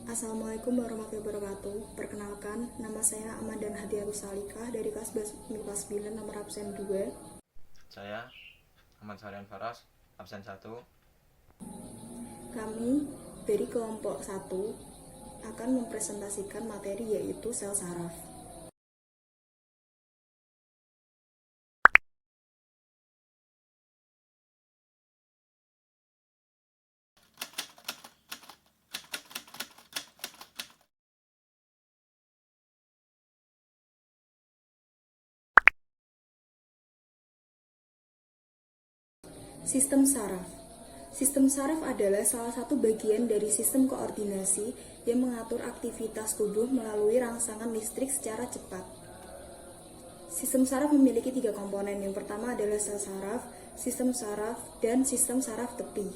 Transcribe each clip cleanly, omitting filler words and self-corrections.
Assalamualaikum warahmatullahi wabarakatuh. Perkenalkan, nama saya Amadan Hadiah Rusalika dari kelas MIPA 9 nomor absen 2. Saya Ahmad Sarian Faras, absen 1. Kami dari kelompok 1 akan mempresentasikan materi yaitu sel saraf. Sistem saraf. Sistem saraf adalah salah satu bagian dari sistem koordinasi yang mengatur aktivitas tubuh melalui rangsangan listrik secara cepat. Sistem saraf memiliki 3 komponen. Yang pertama adalah sel saraf, sistem saraf, dan sistem saraf tepi.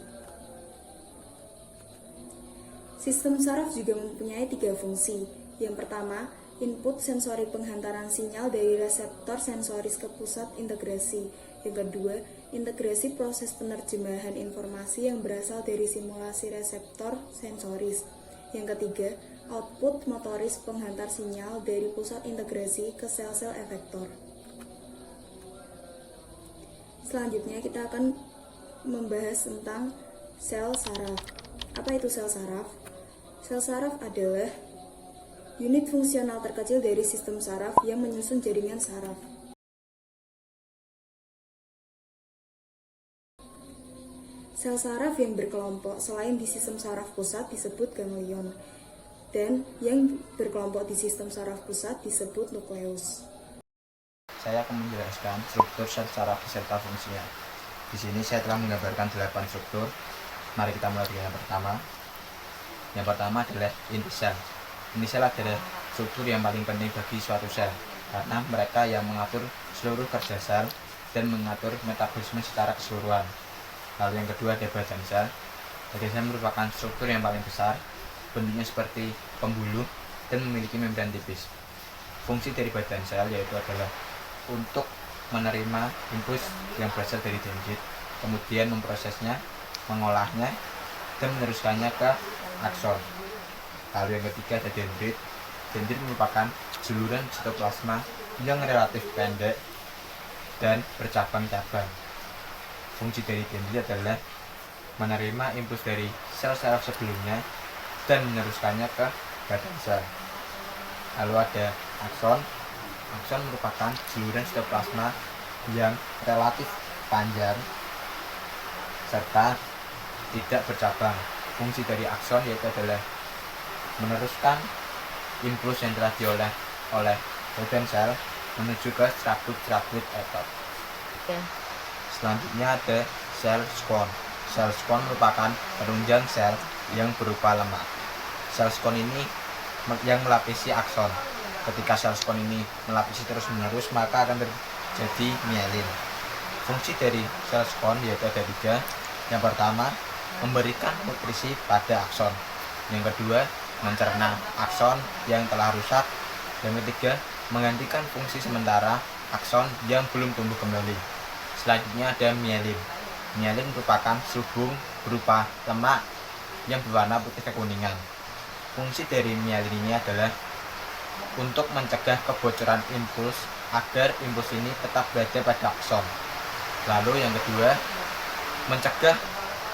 Sistem saraf juga mempunyai 3 fungsi. Yang pertama, input sensori penghantaran sinyal dari reseptor sensoris ke pusat integrasi. Yang kedua, integrasi proses penerjemahan informasi yang berasal dari simulasi reseptor sensoris. Yang ketiga, output motoris penghantar sinyal dari pusat integrasi ke sel-sel efektor. Selanjutnya kita akan membahas tentang sel saraf. Apa itu sel saraf? Sel saraf adalah unit fungsional terkecil dari sistem saraf yang menyusun jaringan saraf. Sel saraf yang berkelompok selain di sistem saraf pusat disebut ganglion, dan yang berkelompok di sistem saraf pusat disebut nukleus. Saya akan menjelaskan struktur sel saraf beserta fungsinya. Di sini saya telah menggambarkan 8 struktur. Mari kita mulai dengan yang pertama. Yang pertama adalah inti sel. Inti sel adalah struktur yang paling penting bagi suatu sel, karena mereka yang mengatur seluruh kerja sel dan mengatur metabolisme secara keseluruhan. Lalu yang kedua ada badan sel. Badan sel merupakan struktur yang paling besar, bentuknya seperti pembuluh dan memiliki membran tipis. Fungsi dari badan sel yaitu adalah untuk menerima impuls yang berasal dari dendrit, kemudian memprosesnya, mengolahnya, dan meneruskannya ke akson. Lalu yang ketiga ada dendrit. Dendrit merupakan juluran sitoplasma yang relatif pendek dan bercabang-cabang. Fungsi dari dendrit adalah menerima impuls dari sel saraf sebelumnya dan meneruskannya ke badan sel. Lalu ada akson. Akson merupakan juluran sitoplasma yang relatif panjang serta tidak bercabang. Fungsi dari akson yaitu adalah meneruskan impuls yang telah diolah oleh badan sel menuju ke cerabut-cerabut otot. Selanjutnya ada sel skon. Sel skon merupakan penunjang sel yang berupa lemak. Sel skon ini yang melapisi akson. Ketika sel skon ini melapisi terus-menerus, maka akan terjadi mielin. Fungsi dari sel skon yaitu ada 3. Yang pertama, memberikan nutrisi pada akson. Yang kedua, mencerna akson yang telah rusak. Yang ketiga, menggantikan fungsi sementara akson yang belum tumbuh kembali. Selanjutnya ada mielin. Mielin merupakan subung berupa lemak yang berwarna putih kekuningan. Fungsi dari mielin ini adalah untuk mencegah kebocoran impuls agar impuls ini tetap berada pada akson. Lalu yang kedua, mencegah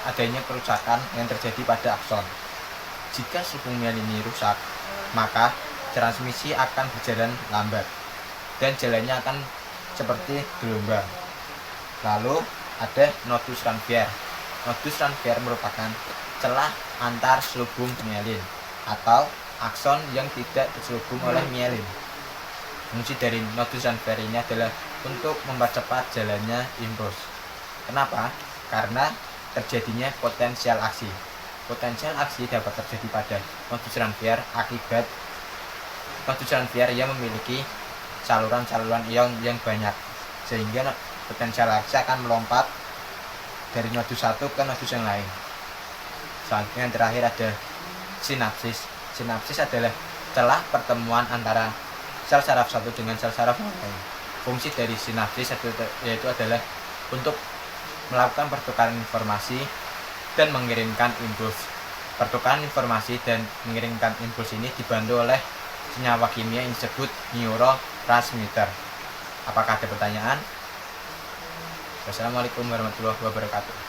adanya kerusakan yang terjadi pada akson. Jika subung mielin ini rusak, maka transmisi akan berjalan lambat dan jalannya akan seperti gelombang. Lalu ada nodus Ranvier. Nodus Ranvier merupakan celah antar selubung mielin atau akson yang tidak terselubung oleh mielin. Fungsi dari nodus Ranvier ini adalah untuk mempercepat jalannya impuls. Kenapa? Karena terjadinya potensial aksi. Potensial aksi dapat terjadi pada nodus Ranvier akibat nodus Ranvier yang memiliki saluran-saluran ion yang banyak, sehingga potensial aksi akan melompat dari nodus satu ke nodus yang lain. Selanjutnya yang terakhir ada sinapsis. Sinapsis adalah celah pertemuan antara sel saraf satu dengan sel saraf lain. Fungsi dari sinapsis yaitu adalah untuk melakukan pertukaran informasi dan mengirimkan impuls. Pertukaran informasi dan mengirimkan impuls ini dibantu oleh senyawa kimia yang disebut neurotransmitter. Apakah ada pertanyaan? Wassalamualaikum warahmatullahi wabarakatuh.